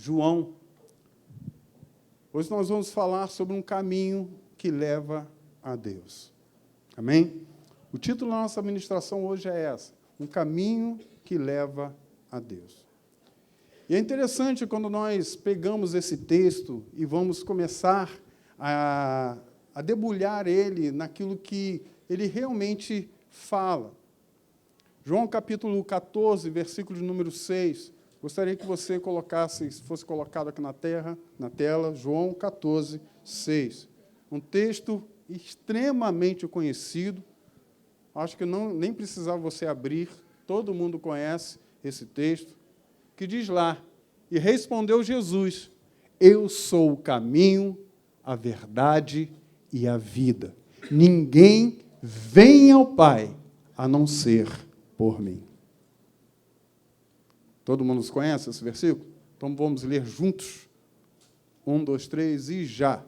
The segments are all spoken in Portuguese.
João. Hoje nós vamos falar sobre um caminho que leva a Deus. Amém? O título da nossa ministração hoje é essa: um caminho que leva a Deus. E é interessante quando nós pegamos esse texto e vamos começar a debulhar ele naquilo que ele realmente fala. João capítulo 14, versículo de número 6. Gostaria que você colocasse, se fosse colocado aqui na tela, João 14, 6. Um texto extremamente conhecido. Acho que nem precisava você abrir, todo mundo conhece esse texto, que diz lá: e respondeu Jesus: eu sou o caminho, a verdade e a vida. Ninguém vem ao Pai a não ser por mim. Todo mundo conhece esse versículo? Então vamos ler juntos. 1, 2, 3 e já.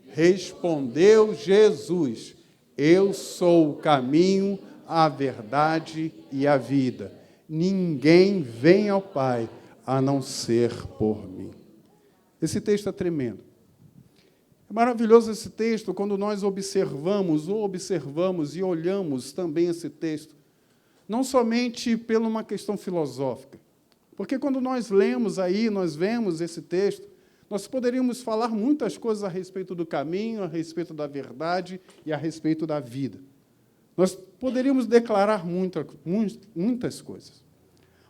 Respondeu Jesus: eu sou o caminho, a verdade e a vida. Ninguém vem ao Pai a não ser por mim. Esse texto é tremendo. É maravilhoso esse texto quando nós observamos e olhamos também esse texto, não somente por uma questão filosófica, porque quando nós lemos aí, nós vemos esse texto, nós poderíamos falar muitas coisas a respeito do caminho, a respeito da verdade e a respeito da vida. Nós poderíamos declarar muitas coisas.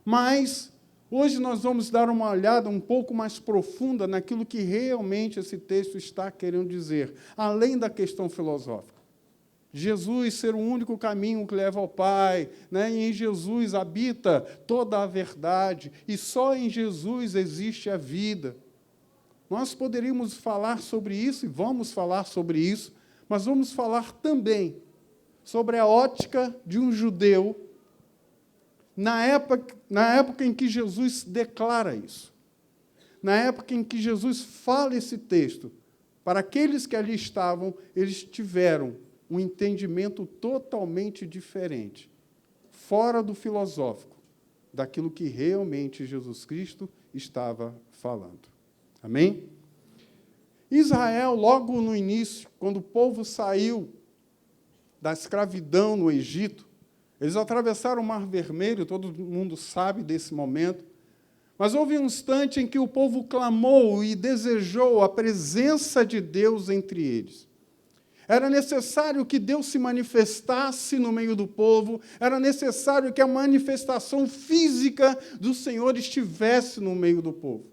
Mas hoje nós vamos dar uma olhada um pouco mais profunda naquilo que realmente esse texto está querendo dizer, além da questão filosófica. Jesus ser o único caminho que leva ao Pai, né? E em Jesus habita toda a verdade, e só em Jesus existe a vida. Nós poderíamos falar sobre isso, e vamos falar sobre isso, mas vamos falar também sobre a ótica de um judeu na época em que Jesus declara isso. Na época em que Jesus fala esse texto, para aqueles que ali estavam, eles tiveram um entendimento totalmente diferente, fora do filosófico, daquilo que realmente Jesus Cristo estava falando. Amém? Israel, logo no início, quando o povo saiu da escravidão no Egito, eles atravessaram o Mar Vermelho, todo mundo sabe desse momento, mas houve um instante em que o povo clamou e desejou a presença de Deus entre eles. Era necessário que Deus se manifestasse no meio do povo, era necessário que a manifestação física do Senhor estivesse no meio do povo.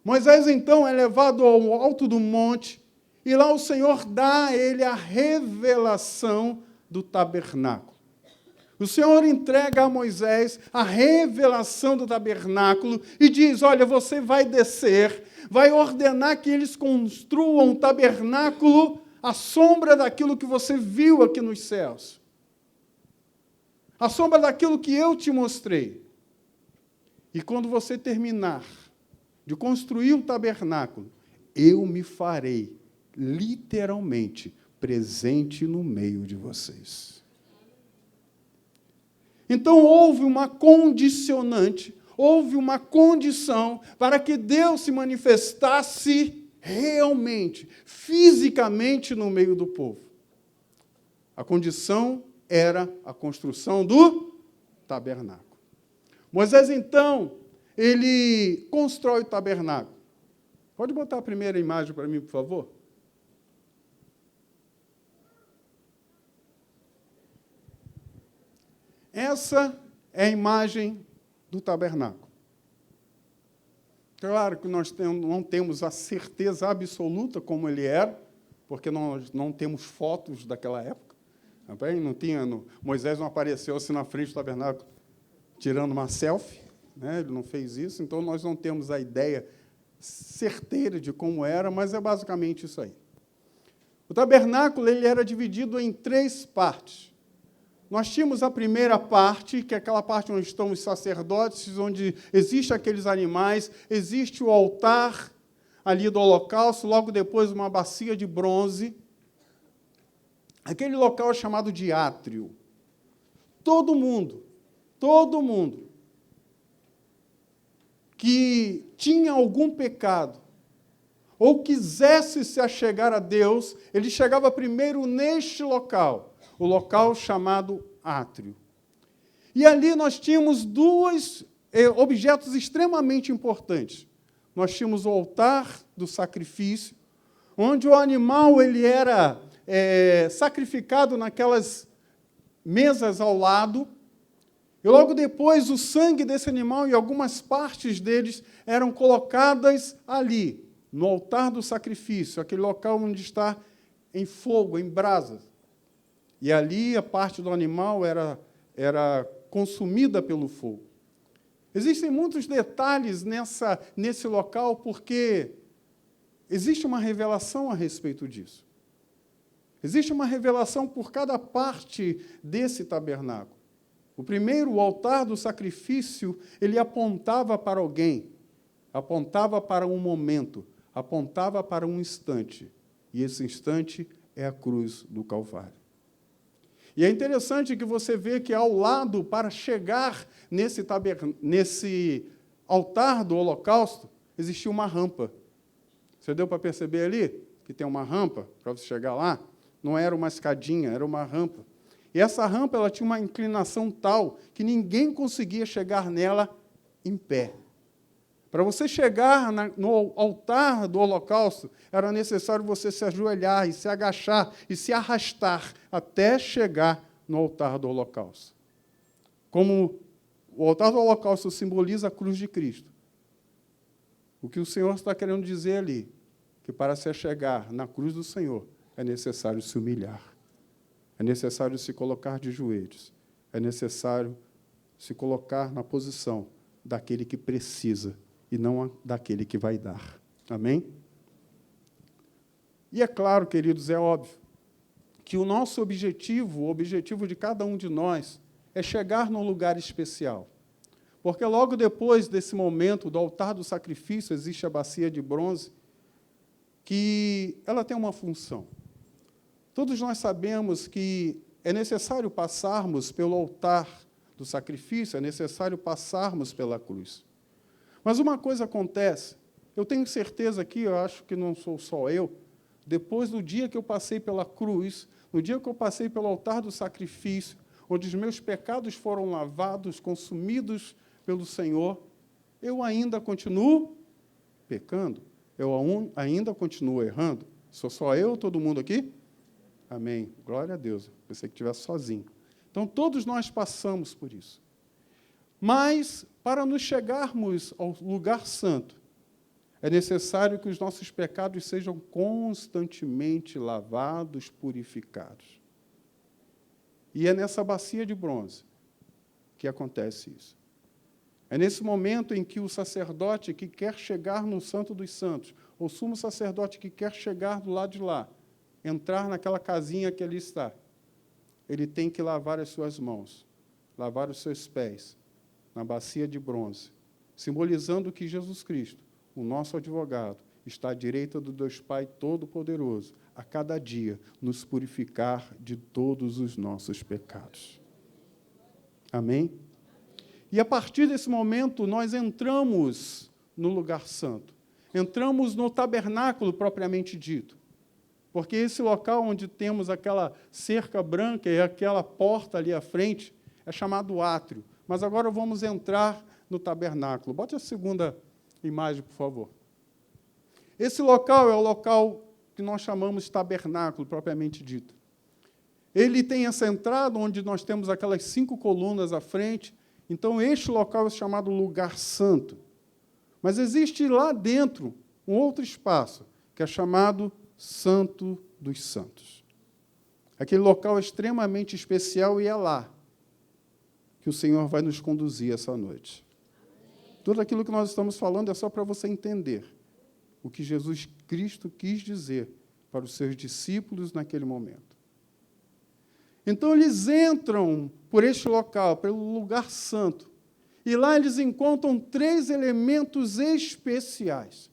Moisés, então, é levado ao alto do monte, e lá o Senhor dá a ele a revelação do tabernáculo. O Senhor entrega a Moisés a revelação do tabernáculo e diz: olha, você vai descer, vai ordenar que eles construam um tabernáculo à sombra daquilo que você viu aqui nos céus. À sombra daquilo que eu te mostrei. E quando você terminar de construir o tabernáculo, eu me farei, literalmente, presente no meio de vocês. Então, houve uma condicionante, houve uma condição para que Deus se manifestasse realmente, fisicamente no meio do povo. A condição era a construção do tabernáculo. Moisés, então, ele constrói o tabernáculo. Pode botar a primeira imagem para mim, por favor? Essa é a imagem do tabernáculo. Claro que nós não temos a certeza absoluta como ele era, porque nós não temos fotos daquela época. Não tinha, Moisés não apareceu assim na frente do tabernáculo tirando uma selfie, né? Ele não fez isso, então nós não temos a ideia certeira de como era, mas é basicamente isso aí. O tabernáculo ele era dividido em 3 partes. Nós tínhamos a primeira parte, que é aquela parte onde estão os sacerdotes, onde existem aqueles animais, existe o altar ali do holocausto, logo depois uma bacia de bronze. Aquele local é chamado de átrio. Todo mundo que tinha algum pecado, ou quisesse se achegar a Deus, ele chegava primeiro neste local, o local chamado átrio. E ali nós tínhamos dois objetos extremamente importantes. Nós tínhamos o altar do sacrifício, onde o animal ele era sacrificado naquelas mesas ao lado, e logo depois o sangue desse animal e algumas partes deles eram colocadas ali, no altar do sacrifício, aquele local onde está em fogo, em brasas. E ali a parte do animal era consumida pelo fogo. Existem muitos detalhes nesse local, porque existe uma revelação a respeito disso. Existe uma revelação por cada parte desse tabernáculo. O primeiro, o altar do sacrifício, ele apontava para alguém, apontava para um momento, apontava para um instante. E esse instante é a cruz do Calvário. E é interessante que você vê que ao lado, para chegar nesse altar do holocausto, existia uma rampa. Você deu para perceber ali que tem uma rampa para você chegar lá? Não era uma escadinha, era uma rampa. E essa rampa ela tinha uma inclinação tal que ninguém conseguia chegar nela em pé. Para você chegar no altar do holocausto, era necessário você se ajoelhar e se agachar e se arrastar até chegar no altar do holocausto. Como o altar do holocausto simboliza a cruz de Cristo, o que o Senhor está querendo dizer ali, que para se chegar na cruz do Senhor, é necessário se humilhar, é necessário se colocar de joelhos, é necessário se colocar na posição daquele que precisa, e não daquele que vai dar. Amém? E é claro, queridos, é óbvio, que o nosso objetivo, o objetivo de cada um de nós, é chegar num lugar especial. Porque logo depois desse momento do altar do sacrifício, existe a bacia de bronze, que ela tem uma função. Todos nós sabemos que é necessário passarmos pelo altar do sacrifício, é necessário passarmos pela cruz. Mas uma coisa acontece, eu tenho certeza aqui, eu acho que não sou só eu, depois do dia que eu passei pela cruz, no dia que eu passei pelo altar do sacrifício, onde os meus pecados foram lavados, consumidos pelo Senhor, eu ainda continuo pecando, eu ainda continuo errando. Sou só eu ou todo mundo aqui? Amém. Glória a Deus. Pensei que estivesse sozinho. Então, todos nós passamos por isso. Mas, para nos chegarmos ao lugar santo, é necessário que os nossos pecados sejam constantemente lavados, purificados. E é nessa bacia de bronze que acontece isso. É nesse momento em que o sacerdote que quer chegar no Santo dos Santos, ou sumo sacerdote que quer chegar do lado de lá, entrar naquela casinha que ali está, ele tem que lavar as suas mãos, lavar os seus pés, na bacia de bronze, simbolizando que Jesus Cristo, o nosso advogado, está à direita do Deus Pai Todo-Poderoso, a cada dia nos purificar de todos os nossos pecados. Amém? E a partir desse momento, nós entramos no lugar santo. Entramos no tabernáculo propriamente dito. Porque esse local onde temos aquela cerca branca e aquela porta ali à frente é chamado átrio. Mas agora vamos entrar no tabernáculo. Bote a segunda imagem, por favor. Esse local é o local que nós chamamos de tabernáculo, propriamente dito. Ele tem essa entrada onde nós temos aquelas 5 colunas à frente. Então, este local é chamado lugar santo. Mas existe lá dentro um outro espaço, que é chamado Santo dos Santos. Aquele local é extremamente especial e é lá que o Senhor vai nos conduzir essa noite. Tudo aquilo que nós estamos falando é só para você entender o que Jesus Cristo quis dizer para os seus discípulos naquele momento. Então, eles entram por este local, pelo lugar santo, e lá eles encontram 3 elementos especiais.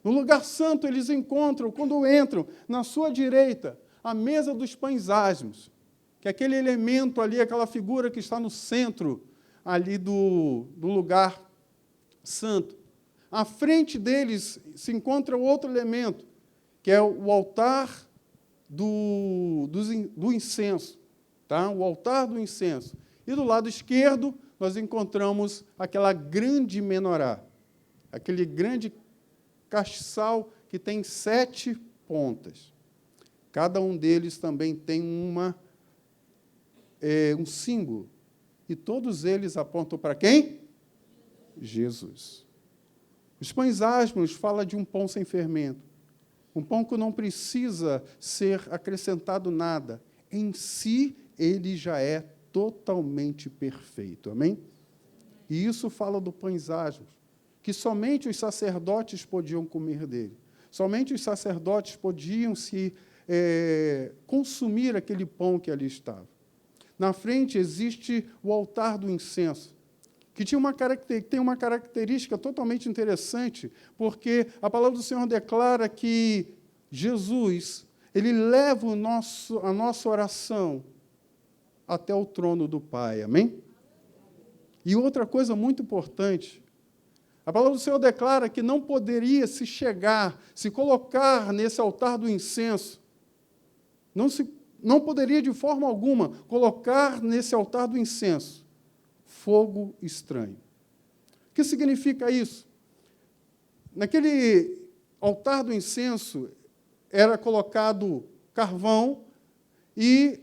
No lugar santo, eles encontram, quando entram, na sua direita, a mesa dos pães asmos, que é aquele elemento ali, aquela figura que está no centro ali do lugar santo. À frente deles se encontra outro elemento, que é o altar do incenso. Tá? O altar do incenso. E do lado esquerdo, nós encontramos aquela grande menorá, aquele grande castiçal que tem 7 pontas. Cada um deles também tem um símbolo. E todos eles apontam para quem? Jesus. Os pães asmos falam de um pão sem fermento. Um pão que não precisa ser acrescentado nada. Em si, ele já é totalmente perfeito. Amém? E isso fala do pães asmos, que somente os sacerdotes podiam comer dele. Somente os sacerdotes podiam consumir aquele pão que ali estava. Na frente existe o altar do incenso, que tem uma característica totalmente interessante, porque a palavra do Senhor declara que Jesus, ele leva a nossa oração até o trono do Pai. Amém? E outra coisa muito importante, a palavra do Senhor declara que não poderia se colocar nesse altar do incenso, não poderia de forma alguma colocar nesse altar do incenso fogo estranho. O que significa isso? Naquele altar do incenso era colocado carvão e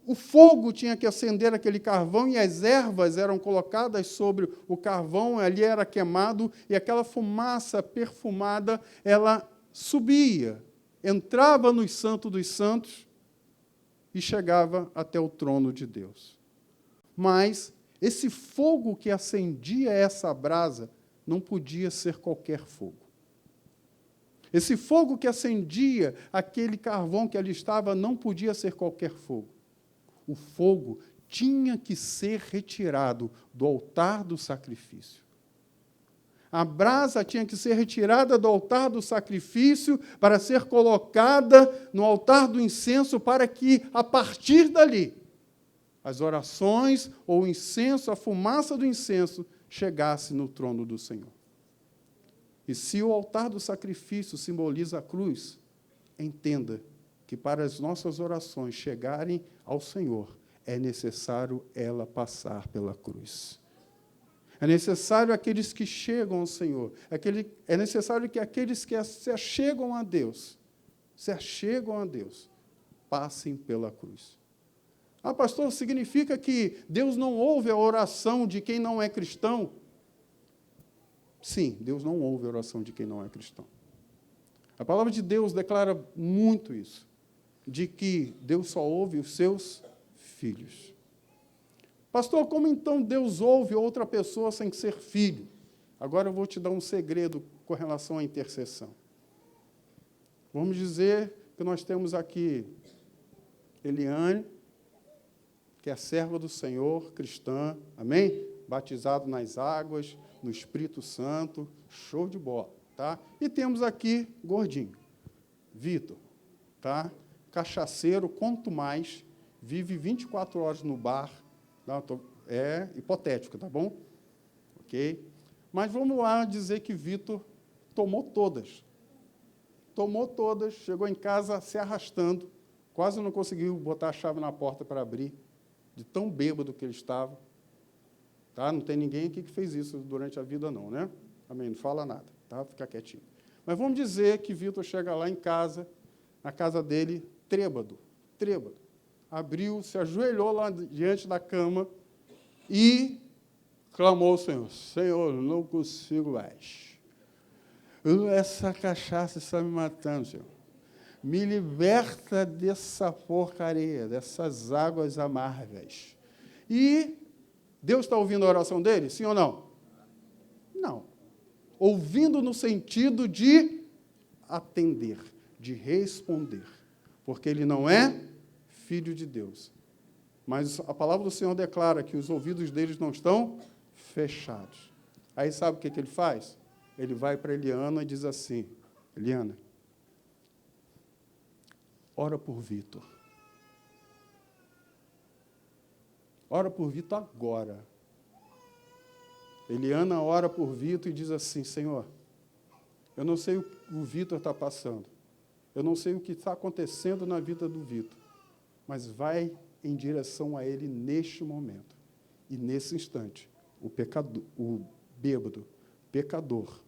o fogo tinha que acender aquele carvão e as ervas eram colocadas sobre o carvão, ali era queimado e aquela fumaça perfumada, ela subia, entrava no Santo dos Santos e chegava até o trono de Deus. Mas esse fogo que acendia essa brasa não podia ser qualquer fogo. Esse fogo que acendia aquele carvão que ali estava não podia ser qualquer fogo. O fogo tinha que ser retirado do altar do sacrifício. A brasa tinha que ser retirada do altar do sacrifício para ser colocada no altar do incenso, para que, a partir dali, as orações ou o incenso, a fumaça do incenso, chegasse no trono do Senhor. E se o altar do sacrifício simboliza a cruz, entenda que para as nossas orações chegarem ao Senhor, é necessário ela passar pela cruz. É necessário aqueles que chegam ao Senhor, é necessário que aqueles que se achegam a Deus, passem pela cruz. Ah, pastor, significa que Deus não ouve a oração de quem não é cristão? Sim, Deus não ouve a oração de quem não é cristão. A palavra de Deus declara muito isso, de que Deus só ouve os seus filhos. Pastor, como então Deus ouve outra pessoa sem ser filho? Agora eu vou te dar um segredo com relação à intercessão. Vamos dizer que nós temos aqui Eliane, que é serva do Senhor, cristã, amém? Batizado nas águas, no Espírito Santo, show de bola, tá? E temos aqui Gordinho, Vitor, tá? Cachaceiro, quanto mais, vive 24 horas no bar, tá? É hipotético, tá bom? Ok? Mas vamos lá dizer que Vitor tomou todas, chegou em casa se arrastando, quase não conseguiu botar a chave na porta para abrir, de tão bêbado que ele estava. Tá? Não tem ninguém aqui que fez isso durante a vida, não, né? Amém? Não fala nada, tá? Fica quietinho. Mas vamos dizer que Vitor chega lá em casa, na casa dele, trêbado. Abriu, se ajoelhou lá diante da cama e clamou ao Senhor: Senhor, não consigo mais. Essa cachaça está me matando, Senhor. Me liberta dessa porcaria, dessas águas amargas. E Deus está ouvindo a oração dele? Sim ou não? Não. Ouvindo no sentido de atender, de responder. Porque ele não é filho de Deus. Mas a palavra do Senhor declara que os ouvidos deles não estão fechados. Aí sabe o que ele faz? Ele vai para Eliana e diz assim: Eliana, ora por Vitor. Ora por Vitor agora. Eliana ora por Vitor e diz assim: Senhor, eu não sei o que o Vitor está passando, eu não sei o que está acontecendo na vida do Vitor, mas vai em direção a ele neste momento. E nesse instante, o pecador, o bêbado, pecador,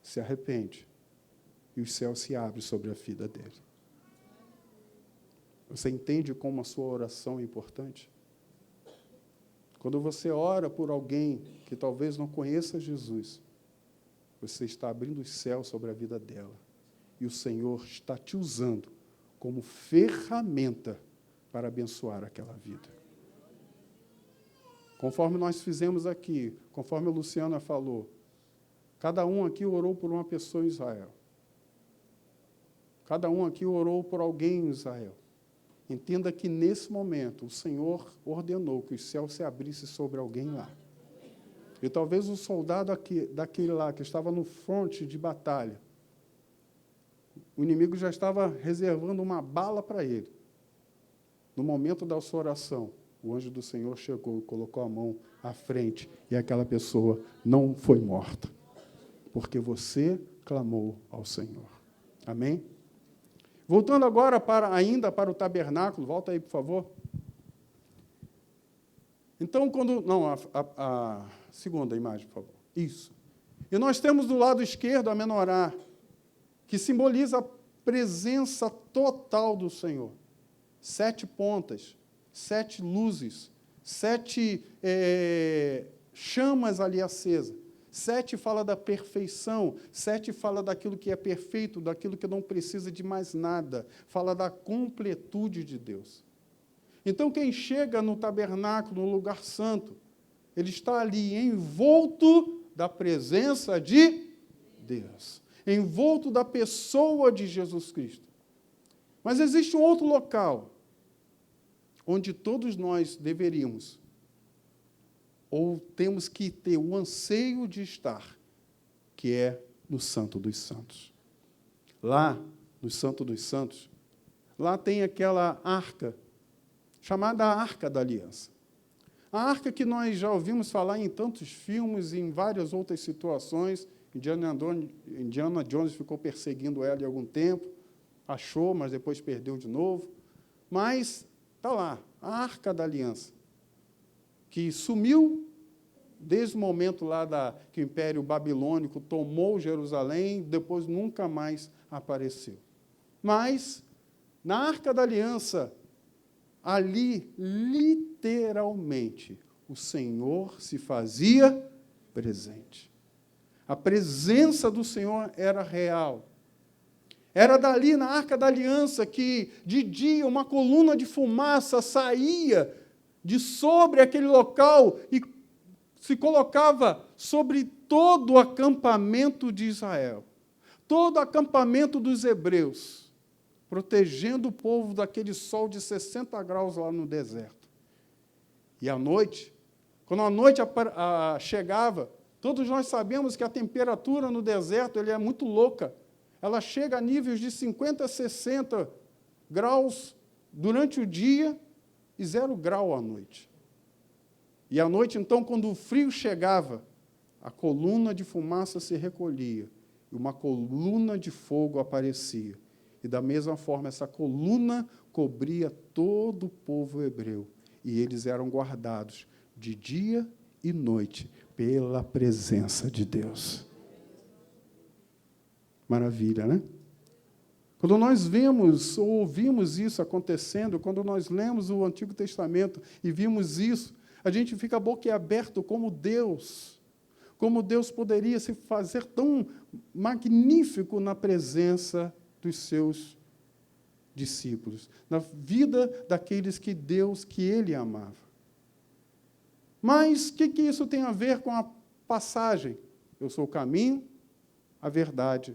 se arrepende e o céu se abre sobre a vida dele. Você entende como a sua oração é importante? Quando você ora por alguém que talvez não conheça Jesus, você está abrindo os céus sobre a vida dela. E o Senhor está te usando como ferramenta para abençoar aquela vida. Conforme nós fizemos aqui, conforme a Luciana falou, cada um aqui orou por uma pessoa em Israel. Cada um aqui orou por alguém em Israel. Entenda que, nesse momento, o Senhor ordenou que os céus se abrissem sobre alguém lá. E talvez o soldado daquele lá, que estava no fronte de batalha, o inimigo já estava reservando uma bala para ele. No momento da sua oração, o anjo do Senhor chegou e colocou a mão à frente, e aquela pessoa não foi morta, porque você clamou ao Senhor. Amém? Voltando agora ainda para o tabernáculo, volta aí, por favor. Então, a segunda imagem, por favor. Isso. E nós temos do lado esquerdo a menorá, que simboliza a presença total do Senhor. 7 pontas, 7 luzes, 7 chamas ali acesas. 7 fala da perfeição, 7 fala daquilo que é perfeito, daquilo que não precisa de mais nada, fala da completude de Deus. Então, quem chega no tabernáculo, no lugar santo, ele está ali envolto da presença de Deus, envolto da pessoa de Jesus Cristo. Mas existe um outro local, onde todos nós deveríamos, ou temos que ter o anseio de estar, que é no Santo dos Santos. Lá, no Santo dos Santos, lá tem aquela arca, chamada Arca da Aliança. A arca que nós já ouvimos falar em tantos filmes e em várias outras situações. Indiana Jones ficou perseguindo ela em algum tempo, achou, mas depois perdeu de novo. Mas está lá, a Arca da Aliança, que sumiu desde o momento lá que o Império Babilônico tomou Jerusalém, depois nunca mais apareceu. Mas, na Arca da Aliança, ali, literalmente, o Senhor se fazia presente. A presença do Senhor era real. Era dali, na Arca da Aliança, que de dia uma coluna de fumaça saía de sobre aquele local e se colocava sobre todo o acampamento de Israel, todo o acampamento dos hebreus, protegendo o povo daquele sol de 60 graus lá no deserto. E à noite, quando a noite chegava, todos nós sabemos que a temperatura no deserto é muito louca. Ela chega a níveis de 50, 60 graus durante o dia e 0 grau à noite. E à noite, então, quando o frio chegava, a coluna de fumaça se recolhia e uma coluna de fogo aparecia. E, da mesma forma, essa coluna cobria todo o povo hebreu. E eles eram guardados de dia e noite pela presença de Deus. Maravilha, né? Quando nós vemos ou ouvimos isso acontecendo, quando nós lemos o Antigo Testamento e vimos isso, a gente fica boquiaberto como Deus poderia se fazer tão magnífico na presença dos seus discípulos, na vida daqueles que Ele amava. Mas o que isso tem a ver com a passagem? Eu sou o caminho, a verdade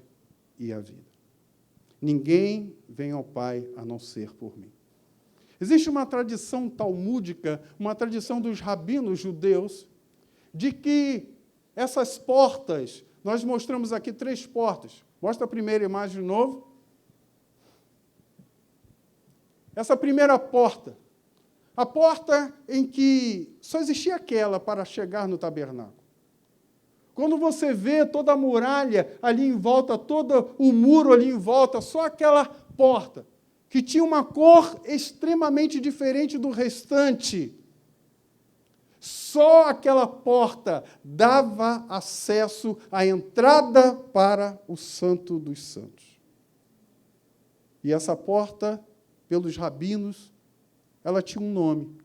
e a vida. Ninguém vem ao Pai a não ser por mim. Existe uma tradição talmúdica, uma tradição dos rabinos judeus, de que essas portas, nós mostramos aqui 3 portas. Mostra a primeira imagem de novo. Essa primeira porta, a porta em que só existia aquela para chegar no tabernáculo. Quando você vê toda a muralha ali em volta, todo o muro ali em volta, só aquela porta, que tinha uma cor extremamente diferente do restante, só aquela porta dava acesso à entrada para o Santo dos Santos. E essa porta, pelos rabinos, ela tinha um nome.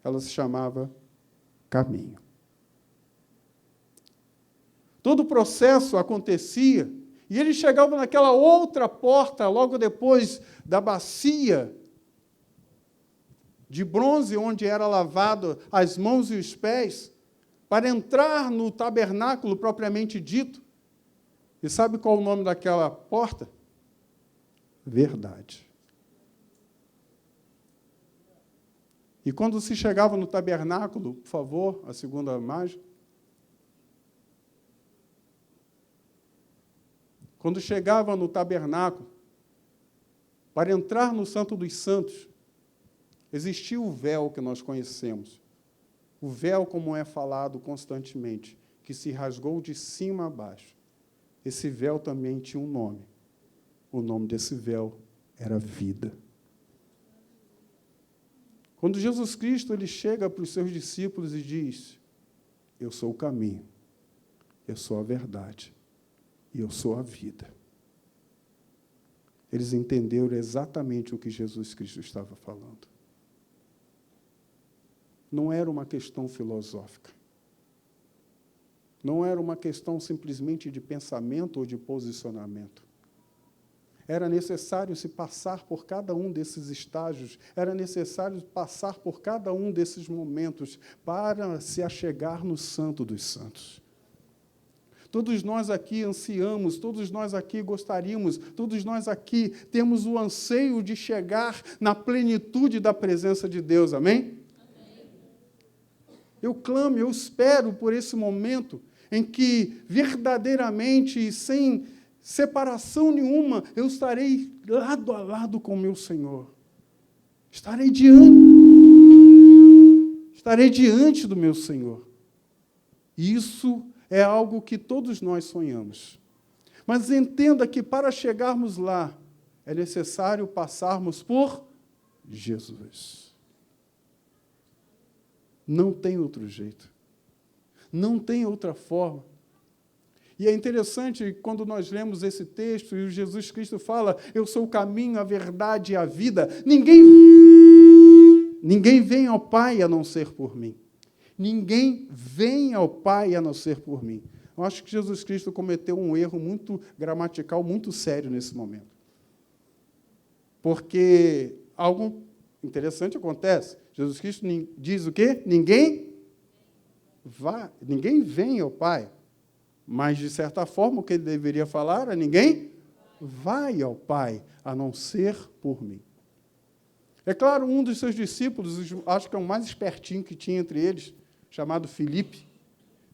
Ela se chamava Caminho. Todo o processo acontecia, e eles chegavam naquela outra porta, logo depois da bacia de bronze, onde era lavado as mãos e os pés, para entrar no tabernáculo propriamente dito. E sabe qual é o nome daquela porta? Verdade. E quando se chegava no tabernáculo, por favor, a segunda imagem. Quando chegava no tabernáculo, para entrar no Santo dos Santos, existia o véu que nós conhecemos. O véu, como é falado constantemente, que se rasgou de cima a baixo. Esse véu também tinha um nome. O nome desse véu era vida. Quando Jesus Cristo ele chega para os seus discípulos e diz: eu sou o caminho, eu sou a verdade e eu sou a vida. Eles entenderam exatamente o que Jesus Cristo estava falando. Não era uma questão filosófica. Não era uma questão simplesmente de pensamento ou de posicionamento. Era necessário se passar por cada um desses estágios, era necessário passar por cada um desses momentos para se achegar no Santo dos Santos. Todos nós aqui ansiamos, todos nós aqui gostaríamos, todos nós aqui temos o anseio de chegar na plenitude da presença de Deus, amém? Eu clamo, eu espero por esse momento em que verdadeiramente e sem separação nenhuma eu estarei lado a lado com o meu Senhor. Estarei diante do meu Senhor. Isso é algo que todos nós sonhamos. Mas entenda que para chegarmos lá é necessário passarmos por Jesus. Não tem outro jeito. Não tem outra forma. E é interessante, quando nós lemos esse texto, e o Jesus Cristo fala, eu sou o caminho, a verdade e a vida, ninguém vem ao Pai a não ser por mim. Ninguém vem ao Pai a não ser por mim. Eu acho que Jesus Cristo cometeu um erro muito gramatical, muito sério nesse momento. Porque algo interessante acontece. Jesus Cristo diz o quê? Ninguém vem ao Pai. Mas, de certa forma, o que ele deveria falar é ninguém vai ao Pai, a não ser por mim. É claro, um dos seus discípulos, acho que é o mais espertinho que tinha entre eles, chamado Filipe.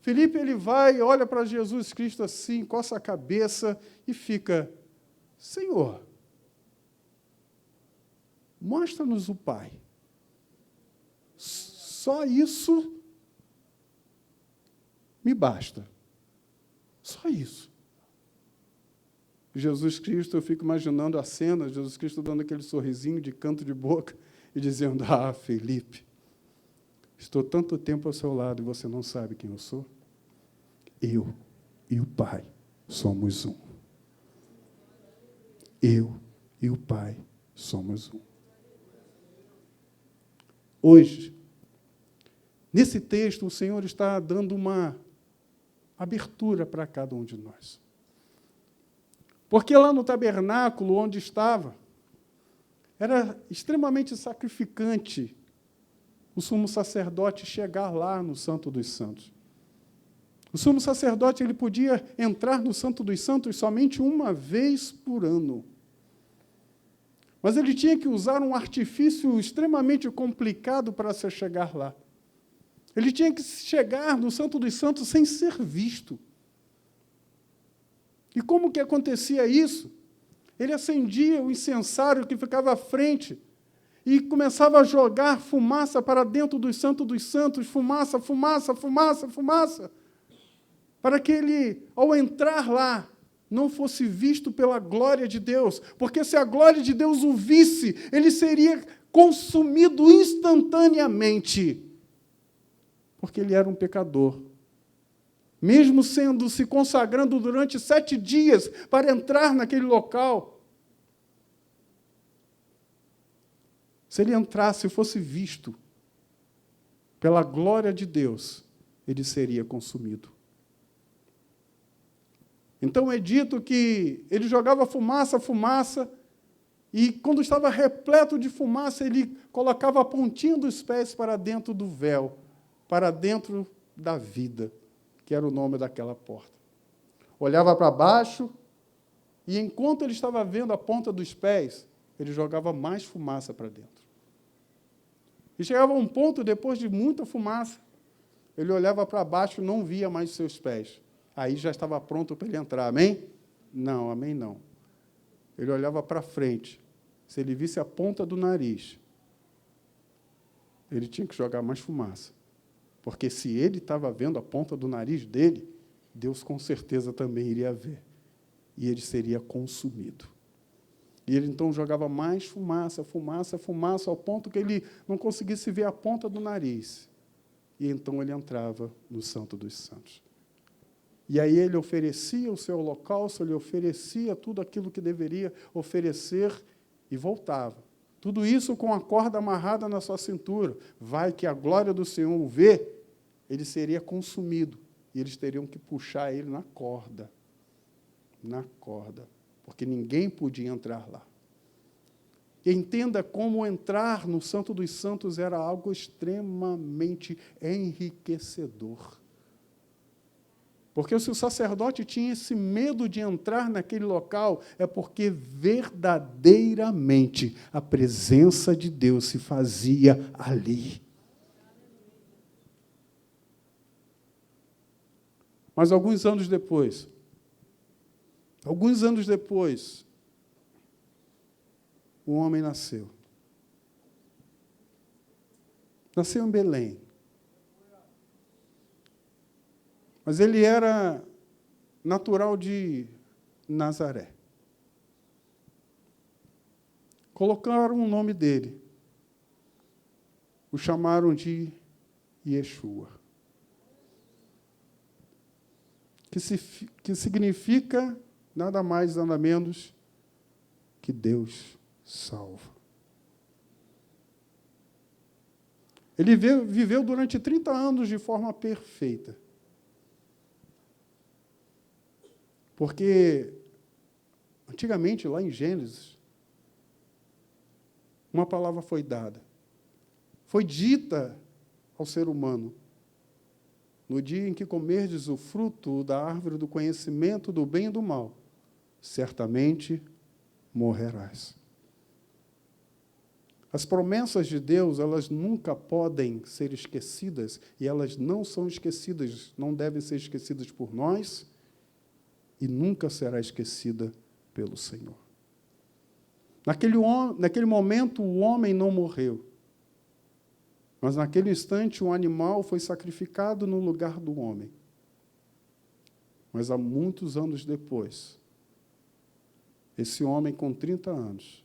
Filipe, ele vai, olha para Jesus Cristo assim, coça a cabeça e fica, Senhor, mostra-nos o Pai. Só isso me basta. Só isso. Jesus Cristo, eu fico imaginando a cena, Jesus Cristo dando aquele sorrisinho de canto de boca e dizendo, Felipe, estou tanto tempo ao seu lado e você não sabe quem eu sou? Eu e o Pai somos um. Eu e o Pai somos um. Hoje, nesse texto, o Senhor está dando uma abertura para cada um de nós. Porque lá no tabernáculo onde estava, era extremamente sacrificante o sumo sacerdote chegar lá no Santo dos Santos. O sumo sacerdote ele podia entrar no Santo dos Santos somente uma vez por ano. Mas ele tinha que usar um artifício extremamente complicado para se chegar lá. Ele tinha que chegar no Santo dos Santos sem ser visto. E como que acontecia isso? Ele acendia o incensário que ficava à frente e começava a jogar fumaça para dentro do Santo dos Santos, fumaça, fumaça, fumaça, fumaça, para que ele, ao entrar lá, não fosse visto pela glória de Deus, porque se a glória de Deus o visse, ele seria consumido instantaneamente, porque ele era um pecador. Mesmo se consagrando durante 7 dias para entrar naquele local, se ele entrasse e fosse visto pela glória de Deus, ele seria consumido. Então é dito que ele jogava fumaça, e quando estava repleto de fumaça, ele colocava a pontinha dos pés para dentro do véu, para dentro da vida, que era o nome daquela porta. Olhava para baixo, e enquanto ele estava vendo a ponta dos pés, ele jogava mais fumaça para dentro. E chegava a um ponto, depois de muita fumaça, ele olhava para baixo e não via mais seus pés. Aí já estava pronto para ele entrar, amém? Não, amém não. Ele olhava para frente. Se ele visse a ponta do nariz, ele tinha que jogar mais fumaça. Porque se ele estava vendo a ponta do nariz dele, Deus com certeza também iria ver. E ele seria consumido. E ele então jogava mais fumaça, ao ponto que ele não conseguisse ver a ponta do nariz. E então ele entrava no Santo dos Santos. E aí ele oferecia o seu holocausto, ele oferecia tudo aquilo que deveria oferecer e voltava. Tudo isso com a corda amarrada na sua cintura. Vai que a glória do Senhor o vê, ele seria consumido. E eles teriam que puxar ele na corda. Na corda. Porque ninguém podia entrar lá. E entenda como entrar no Santo dos Santos era algo extremamente enriquecedor. Porque se o sacerdote tinha esse medo de entrar naquele local, é porque verdadeiramente a presença de Deus se fazia ali. Mas alguns anos depois, um homem nasceu. Nasceu em Belém. Mas ele era natural de Nazaré. Colocaram o nome dele. O chamaram de Yeshua. Que significa nada mais, nada menos que Deus salva. Ele viveu durante 30 anos de forma perfeita. Porque, antigamente, lá em Gênesis, uma palavra foi dada. Foi dita ao ser humano. No dia em que comerdes o fruto da árvore do conhecimento do bem e do mal, certamente morrerás. As promessas de Deus, elas nunca podem ser esquecidas, e elas não são esquecidas, não devem ser esquecidas por nós, e nunca será esquecida pelo Senhor. Naquele momento, o homem não morreu, mas naquele instante, um animal foi sacrificado no lugar do homem. Mas há muitos anos depois, esse homem com 30 anos,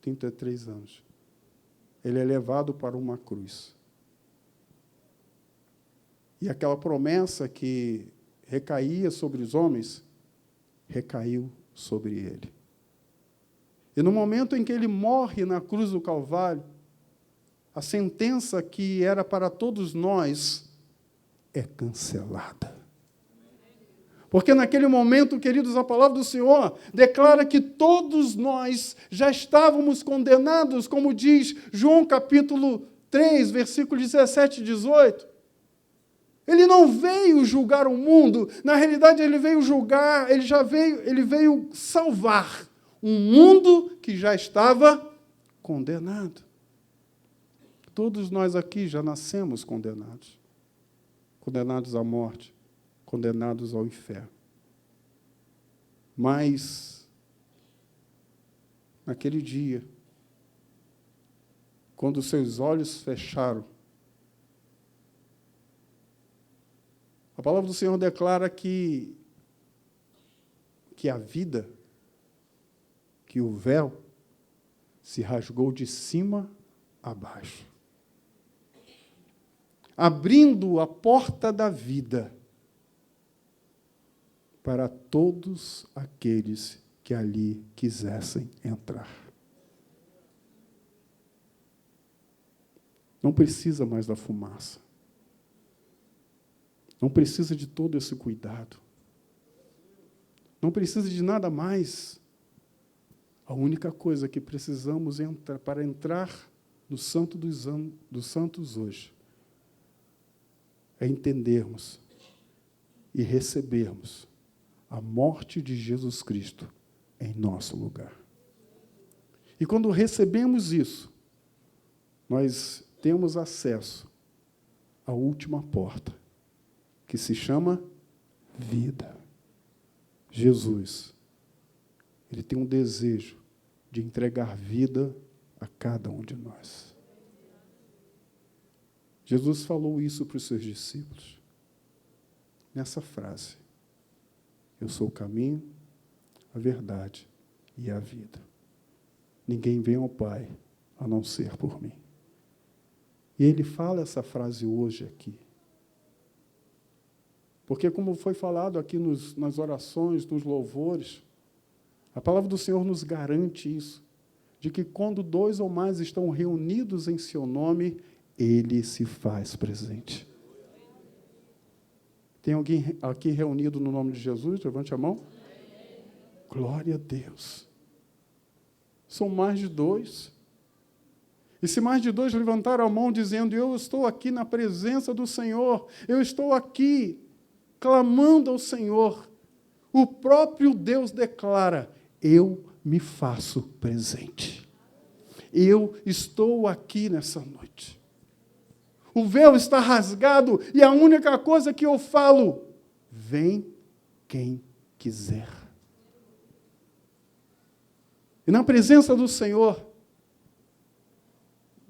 33 anos, ele é levado para uma cruz. E aquela promessa que recaía sobre os homens, recaiu sobre ele. E no momento em que ele morre na cruz do Calvário, a sentença que era para todos nós é cancelada. Porque naquele momento, queridos, a palavra do Senhor declara que todos nós já estávamos condenados, como diz João capítulo 3, versículos 17 e 18. Ele não veio julgar o mundo, na realidade ele veio julgar, ele veio salvar um mundo que já estava condenado. Todos nós aqui já nascemos condenados. Condenados à morte, condenados ao inferno. Mas, naquele dia, quando seus olhos fecharam, A palavra do Senhor declara que a vida, que o véu se rasgou de cima a baixo, abrindo a porta da vida para todos aqueles que ali quisessem entrar. Não precisa mais da fumaça. Não precisa de todo esse cuidado. Não precisa de nada mais. A única coisa que precisamos para entrar no Santo dos Santos hoje é entendermos e recebermos a morte de Jesus Cristo em nosso lugar. E quando recebemos isso, nós temos acesso à última porta, que se chama vida. Jesus, ele tem um desejo de entregar vida a cada um de nós. Jesus falou isso para os seus discípulos, nessa frase: eu sou o caminho, a verdade e a vida. Ninguém vem ao Pai a não ser por mim. E ele fala essa frase hoje aqui. Porque, como foi falado aqui nas orações, nos louvores, a palavra do Senhor nos garante isso, de que quando 2 ou mais estão reunidos em seu nome, ele se faz presente. Tem alguém aqui reunido no nome de Jesus? Levante a mão. Glória a Deus. São mais de 2. E se mais de 2 levantaram a mão dizendo: eu estou aqui na presença do Senhor, eu estou aqui clamando ao Senhor, o próprio Deus declara: eu me faço presente. Eu estou aqui nessa noite. O véu está rasgado e a única coisa que eu falo: vem quem quiser. E na presença do Senhor,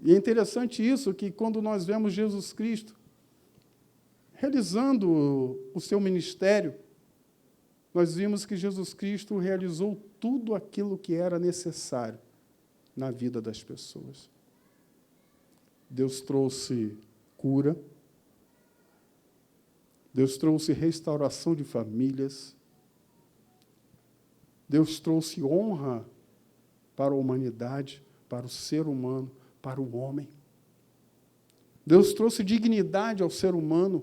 e é interessante isso, que quando nós vemos Jesus Cristo realizando o seu ministério, nós vimos que Jesus Cristo realizou tudo aquilo que era necessário na vida das pessoas. Deus trouxe cura, Deus trouxe restauração de famílias, Deus trouxe honra para a humanidade, para o ser humano, para o homem. Deus trouxe dignidade ao ser humano.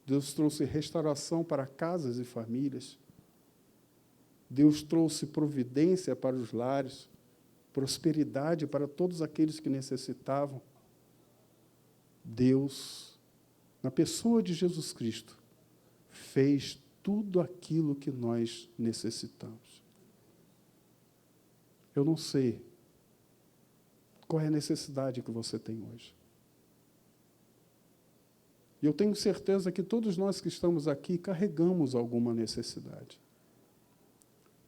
Deus trouxe restauração para casas e famílias. Deus trouxe providência para os lares, prosperidade para todos aqueles que necessitavam. Deus, na pessoa de Jesus Cristo, fez tudo aquilo que nós necessitamos. Eu não sei qual é a necessidade que você tem hoje. E eu tenho certeza que todos nós que estamos aqui carregamos alguma necessidade.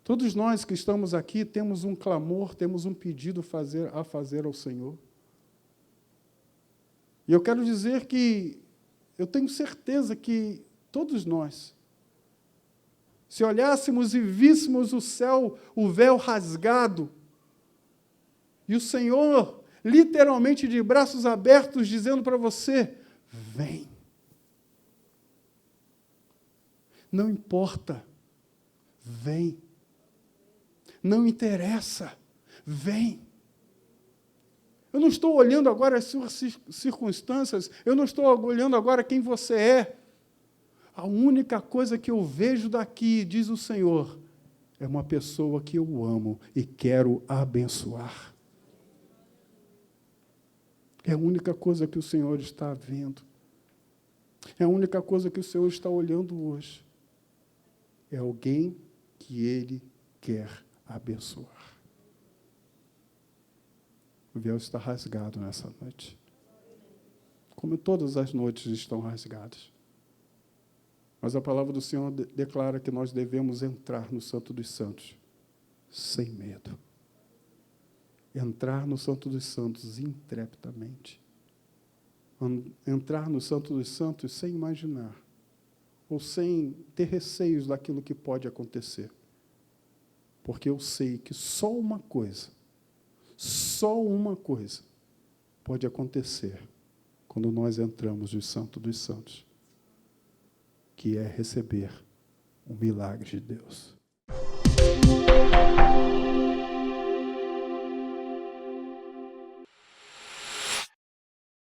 Todos nós que estamos aqui temos um clamor, temos um pedido a fazer ao Senhor. E eu quero dizer que eu tenho certeza que todos nós, se olhássemos e víssemos o céu, o véu rasgado, e o Senhor, literalmente de braços abertos, dizendo para você: vem. Não importa, vem. Não interessa, vem. Eu não estou olhando agora as suas circunstâncias, eu não estou olhando agora quem você é. A única coisa que eu vejo daqui, diz o Senhor, é uma pessoa que eu amo e quero abençoar. É a única coisa que o Senhor está vendo. É a única coisa que o Senhor está olhando hoje. É alguém que Ele quer abençoar. O véu está rasgado nessa noite. Como todas as noites estão rasgadas. Mas a palavra do Senhor declara que nós devemos entrar no Santo dos Santos sem medo. Entrar no Santo dos Santos intrepidamente. Entrar no Santo dos Santos sem imaginar ou sem ter receios daquilo que pode acontecer. Porque eu sei que só uma coisa pode acontecer quando nós entramos no Santo dos Santos, que é receber o milagre de Deus.